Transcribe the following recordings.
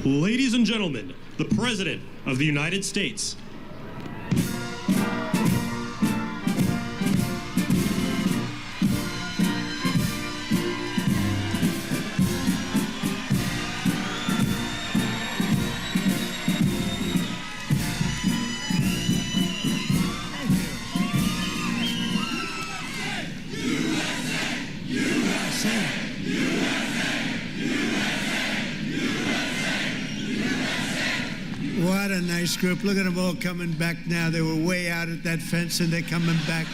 Ladies and gentlemen, the President of the United States. What a nice group. Look at them all coming back now. They were way out at that fence and they're coming back.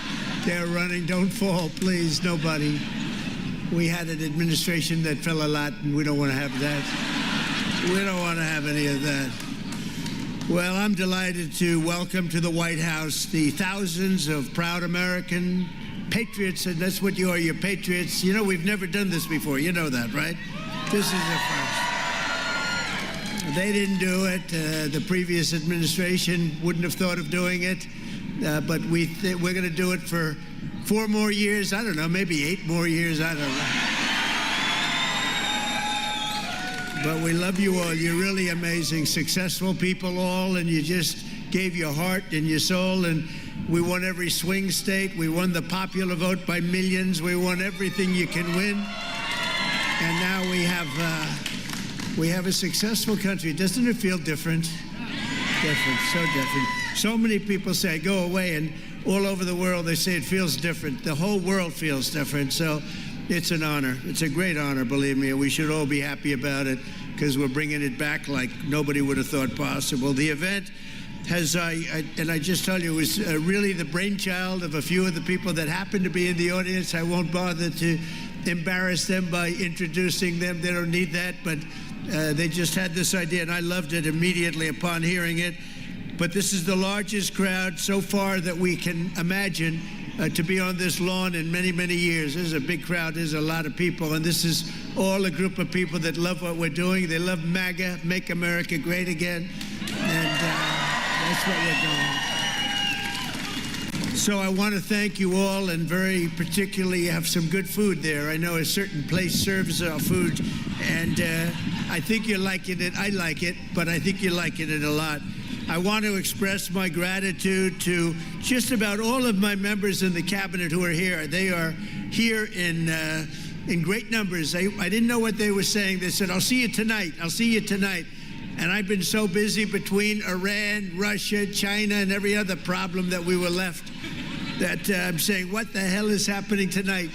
They're running. Don't fall, please, nobody. We had an administration that fell a lot and we don't want to have that. We don't want to have any of that. Well, I'm delighted to welcome to the White House the thousands of proud American patriots, and that's what you are, you're patriots. You know, we've never done this before. You know that, right? This is the first. They didn't do it. The previous administration wouldn't have thought of doing it. But we're going to do it for 4 more years. I don't know, maybe 8 more years. I don't know. But we love you all. You're really amazing, successful people all, and you just gave your heart and your soul. And we won every swing state. We won the popular vote by millions. We won everything you can win. And now we have a successful country. Doesn't it feel different? Different, so different. So many people say, go away, and all over the world they say it feels different. The whole world feels different, so it's an honor. It's a great honor, believe me, and we should all be happy about it because we're bringing it back like nobody would have thought possible. The event has, and I just tell you, it was really the brainchild of a few of the people that happened to be in the audience. I won't bother to embarrass them by introducing them. They don't need that, but they just had this idea, and I loved it immediately upon hearing it. But this is the largest crowd so far that we can imagine to be on this lawn in many, many years. This is a big crowd. There's a lot of people, and this is all a group of people that love what we're doing. They love MAGA, Make America Great Again, and that's what we're doing. So I want to thank you all, and very particularly have some good food there. I know a certain place serves our food, and I think you're liking it. I like it, but I think you're liking it a lot. I want to express my gratitude to just about all of my members in the cabinet who are here. They are here in great numbers. I didn't know what they were saying. They said, I'll see you tonight. I'll see you tonight. And I've been so busy between Iran, Russia, China, and every other problem that we were left that I'm saying, what the hell is happening tonight?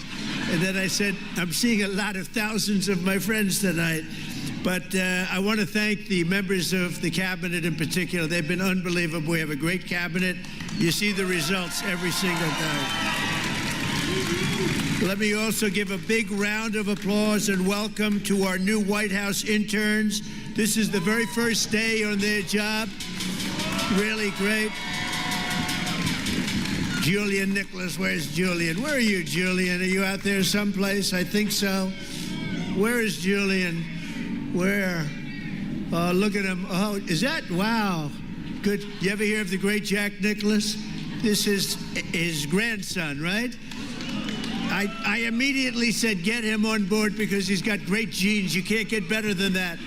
And then I said, I'm seeing a lot of thousands of my friends tonight. But I want to thank the members of the cabinet in particular. They've been unbelievable. We have a great cabinet. You see the results every single day. Let me also give a big round of applause and welcome to our new White House interns. This is the very first day on their job. Really great. Julian Nicholas, where's Julian? Where are you, Julian? Are you out there someplace? I think so. Where is Julian? Where? Oh, look at him. Oh, is that? Wow. Good. You ever hear of the great Jack Nicklaus? This is his grandson, right? I immediately said, get him on board because he's got great genes. You can't get better than that.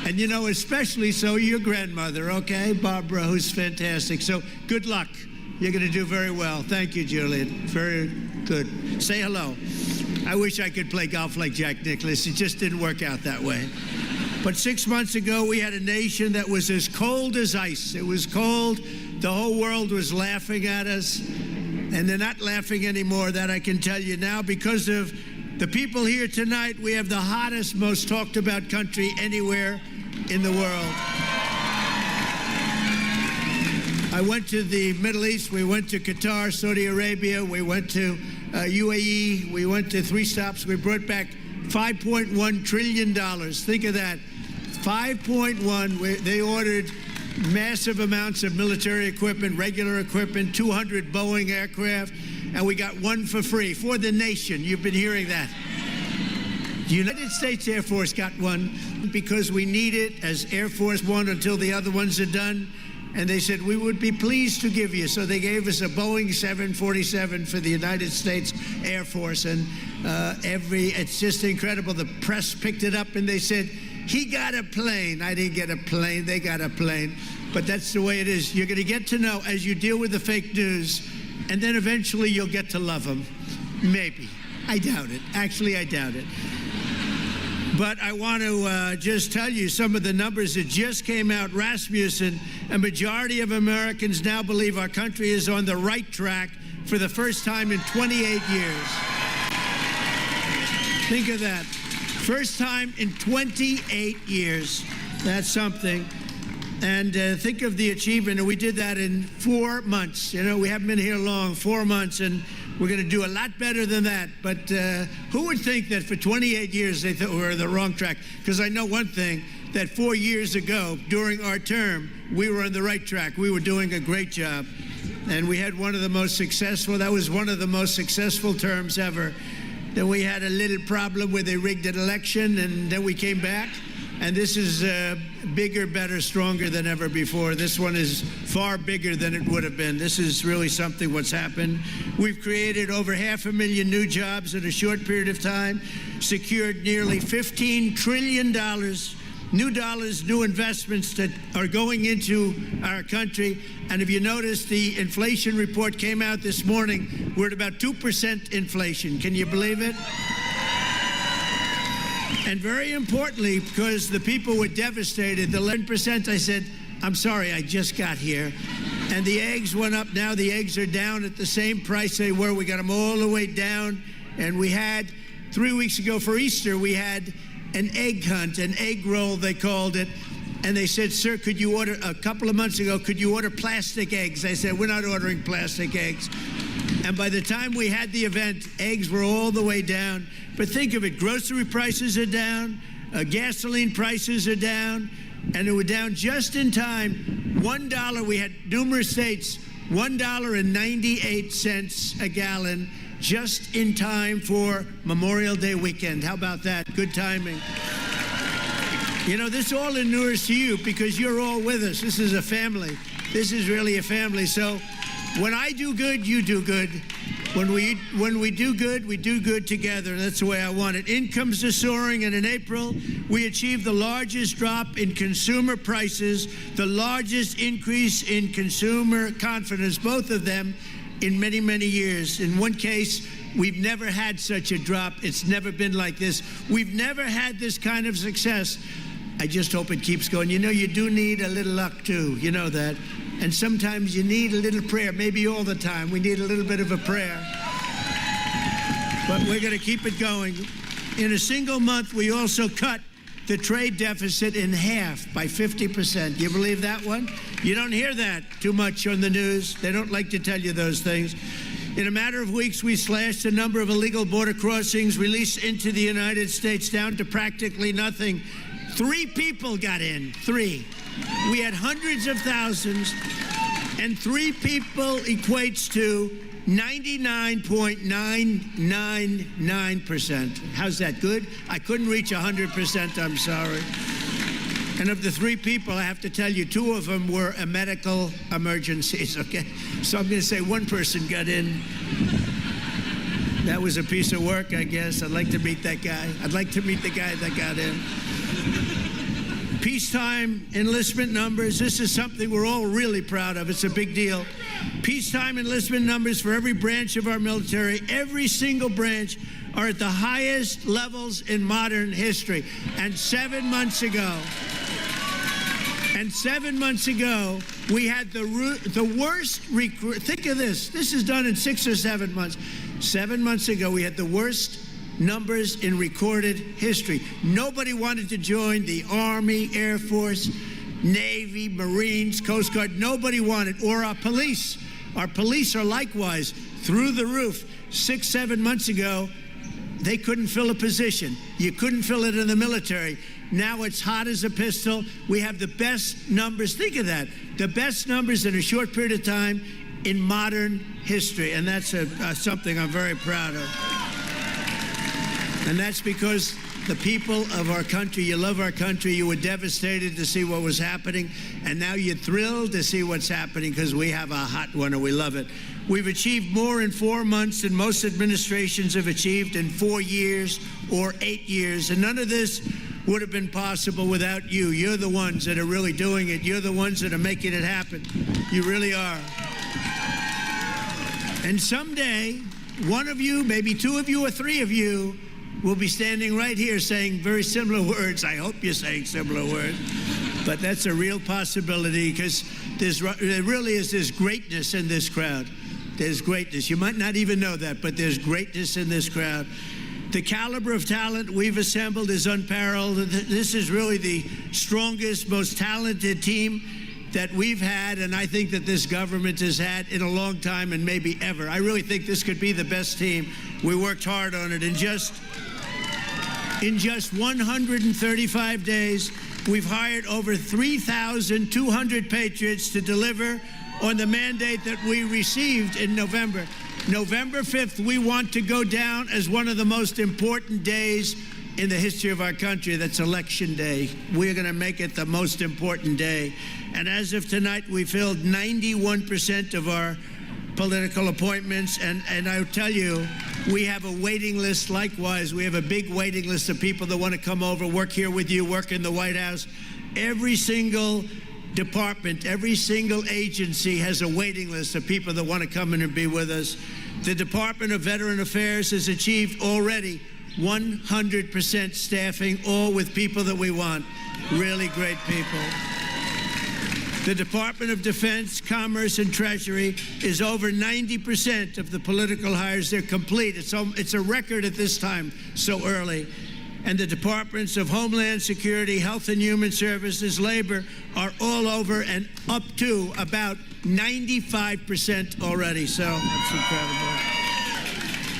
And, you know, especially so your grandmother, okay? Barbara, who's fantastic. So good luck. You're going to do very well. Thank you, Julian. Very good. Say hello. I wish I could play golf like Jack Nicklaus. It just didn't work out that way. But 6 months ago, we had a nation that was as cold as ice. It was cold. The whole world was laughing at us. And they're not laughing anymore, that I can tell you now. Because of the people here tonight, we have the hottest, most talked about country anywhere in the world. I went to the Middle East. We went to Qatar, Saudi Arabia. We went to UAE. We went to 3 stops. We brought back $5.1 trillion. Think of that. 5.1. They ordered massive amounts of military equipment, regular equipment, 200 Boeing aircraft, and we got 1 for free for the nation. You've been hearing that. The United States Air Force got 1 because we need it as Air Force 1 until the other ones are done. And they said, we would be pleased to give you. So they gave us a Boeing 747 for the United States Air Force. And it's just incredible. The press picked it up and they said, He got a plane. I didn't get a plane. They got a plane. But that's the way it is. You're going to get to know as you deal with the fake news, and then eventually you'll get to love them. Maybe. I doubt it. Actually, I doubt it. But I want to just tell you some of the numbers that just came out. Rasmussen, a majority of Americans now believe our country is on the right track for the first time in 28 years. Think of that. First time in 28 years. That's something. And think of the achievement. And we did that in 4 months. You know, we haven't been here long, 4 months. And we're going to do a lot better than that. But who would think that for 28 years they thought we were on the wrong track? Because I know one thing, that 4 years ago, during our term, we were on the right track. We were doing a great job. And we had one of the most successful, that was one of the most successful terms ever. Then we had a little problem where they rigged an election, and then we came back. And this is bigger, better, stronger than ever before. This one is far bigger than it would have been. This is really something what's happened. We've created over 500,000 new jobs in a short period of time, secured nearly $15 trillion, new dollars, new investments that are going into our country. And if you notice, the inflation report came out this morning. We're at about 2% inflation. Can you believe it? And very importantly, because the people were devastated, the 11%, I said, I'm sorry, I just got here. And the eggs went up. Now the eggs are down at the same price they were. We got them all the way down. And we had, 3 weeks ago for Easter, we had an egg hunt, an egg roll, they called it. And they said, sir, could you order, a couple of months ago, could you order plastic eggs? I said, we're not ordering plastic eggs. And by the time we had the event, eggs were all the way down. But think of it, grocery prices are down, gasoline prices are down, and they were down just in time. $1, we had numerous states, $1.98 a gallon, just in time for Memorial Day weekend. How about that? Good timing. You know, this all inures to you because you're all with us. This is a family. This is really a family. So when I do good, you do good. When we do good, we do good together. That's the way I want it. Incomes are soaring, and in April, we achieved the largest drop in consumer prices, the largest increase in consumer confidence, both of them, in many, many years. In one case, we've never had such a drop. It's never been like this. We've never had this kind of success. I just hope it keeps going. You know, you do need a little luck, too. You know that. And sometimes you need a little prayer, maybe all the time. We need a little bit of a prayer. But we're going to keep it going. In a single month, we also cut the trade deficit in half by 50%. You believe that one? You don't hear that too much on the news. They don't like to tell you those things. In a matter of weeks, we slashed the number of illegal border crossings released into the United States down to practically nothing. 3 people got in. 3. We had hundreds of thousands, and 3 people equates to 99.999%. How's that, good? I couldn't reach 100%, I'm sorry. And of the 3 people, I have to tell you, 2 of them were medical emergencies, okay? So I'm going to say 1 person got in. That was a piece of work, I guess. I'd like to meet that guy. I'd like to meet the guy that got in. Peacetime enlistment numbers. This is something we're all really proud of. It's a big deal. Peacetime enlistment numbers for every branch of our military, every single branch, are at the highest levels in modern history. And 7 months ago, we had the worst recruit. Think of this. This is done in 6 or 7 months. 7 months ago, we had the worst numbers in recorded history. Nobody wanted to join the Army, Air Force, Navy, Marines, Coast Guard. Nobody wanted. Or our police. Our police are likewise through the roof. 6, 7 months ago, they couldn't fill a position. You couldn't fill it in the military. Now it's hot as a pistol. We have the best numbers. Think of that. The best numbers in a short period of time in modern history. And that's something I'm very proud of. And that's because the people of our country, you love our country, you were devastated to see what was happening, and now you're thrilled to see what's happening because we have a hot one and we love it. We've achieved more in 4 months than most administrations have achieved in 4 years or 8 years, and none of this would have been possible without you. You're the ones that are really doing it. You're the ones that are making it happen. You really are. And someday, one of you, maybe two of you or three of you, will be standing right here saying very similar words. I hope you're saying similar words. But that's a real possibility, because there really is this greatness in this crowd. There's greatness. You might not even know that, but there's greatness in this crowd. The caliber of talent we've assembled is unparalleled. This is really the strongest, most talented team that we've had, and I think that this government has had in a long time, and maybe ever. I really think this could be the best team. We worked hard on it. In just 135 days, we've hired over 3,200 patriots to deliver on the mandate that we received in November. November 5th, we want to go down as one of the most important days in the history of our country. That's Election Day. We're going to make it the most important day. And as of tonight, we filled 91% of our political appointments. And I'll tell you, we have a waiting list. Likewise, we have a big waiting list of people that want to come over, work here with you, work in the White House. Every single department, every single agency has a waiting list of people that want to come in and be with us. The Department of Veteran Affairs has achieved already 100% staffing, all with people that we want, really great people. The Department of Defense, Commerce, and Treasury is over 90% of the political hires. They're complete. It's a record at this time, so early. And the Departments of Homeland Security, Health and Human Services, Labor are all over and up to about 95% already. So that's incredible.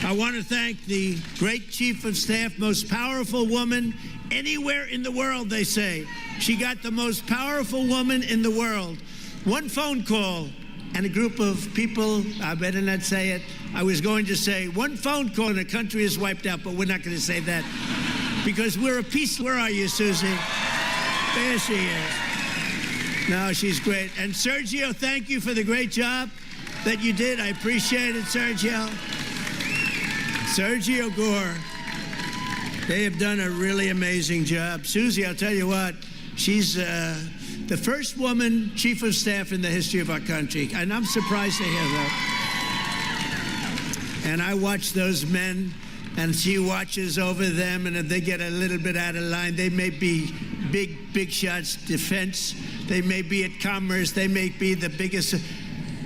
I want to thank the great Chief of Staff, most powerful woman anywhere in the world, they say. She got the most powerful woman in the world. One phone call and a group of people, I better not say it. I was going to say one phone call and the country is wiped out, but we're not going to say that. Because we're a peace. Where are you, Susie? There she is. No, she's great. And Sergio, thank you for the great job that you did. I appreciate it, Sergio. Sergio Gore. They have done a really amazing job. Susie, I'll tell you what, she's the first woman chief of staff in the history of our country. And I'm surprised to hear that. And I watch those men, and she watches over them, and if they get a little bit out of line, they may be big shots defense. They may be at commerce. They may be the biggest.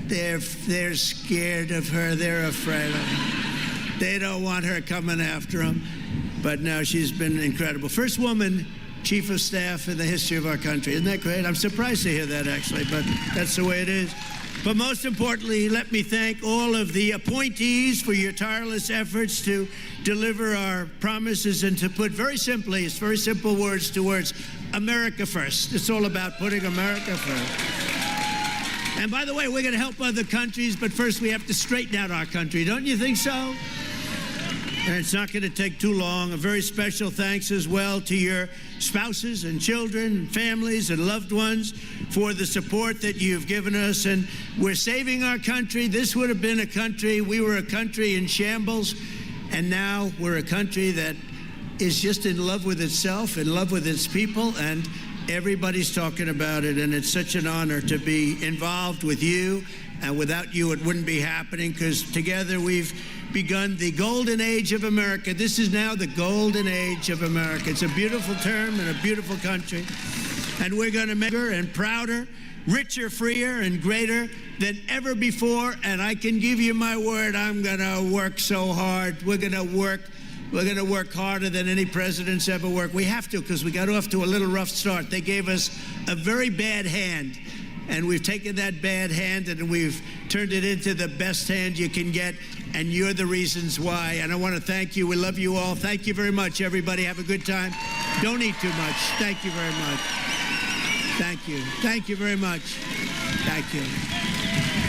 They're scared of her. They're afraid of her. They don't want her coming after them. But no, she's been incredible. First woman chief of staff in the history of our country. Isn't that great? I'm surprised to hear that, actually, but that's the way it is. But most importantly, let me thank all of the appointees for your tireless efforts to deliver our promises and to put, very simply, it's very simple words to words, America first. It's all about putting America first. And by the way, we're going to help other countries, but first we have to straighten out our country. Don't you think so? And it's not going to take too long. A very special thanks as well to your spouses and children, and families and loved ones for the support that you've given us. And we're saving our country. This would have been a country, we were a country in shambles, and now we're a country that is just in love with itself, in love with its people, and everybody's talking about it. And it's such an honor to be involved with you. And without you, it wouldn't be happening, because together we've begun the golden age of America. This is now the golden age of America. It's a beautiful term and a beautiful country. And we're going to make her and prouder, richer, freer, and greater than ever before. And I can give you my word, I'm going to work so hard. We're going to work harder than any president's ever worked. We have to, because we got off to a little rough start. They gave us a very bad hand. And we've taken that bad hand and we've turned it into the best hand you can get. And you're the reasons why. And I want to thank you. We love you all. Thank you very much, everybody. Have a good time. Don't eat too much. Thank you very much. Thank you. Thank you very much. Thank you.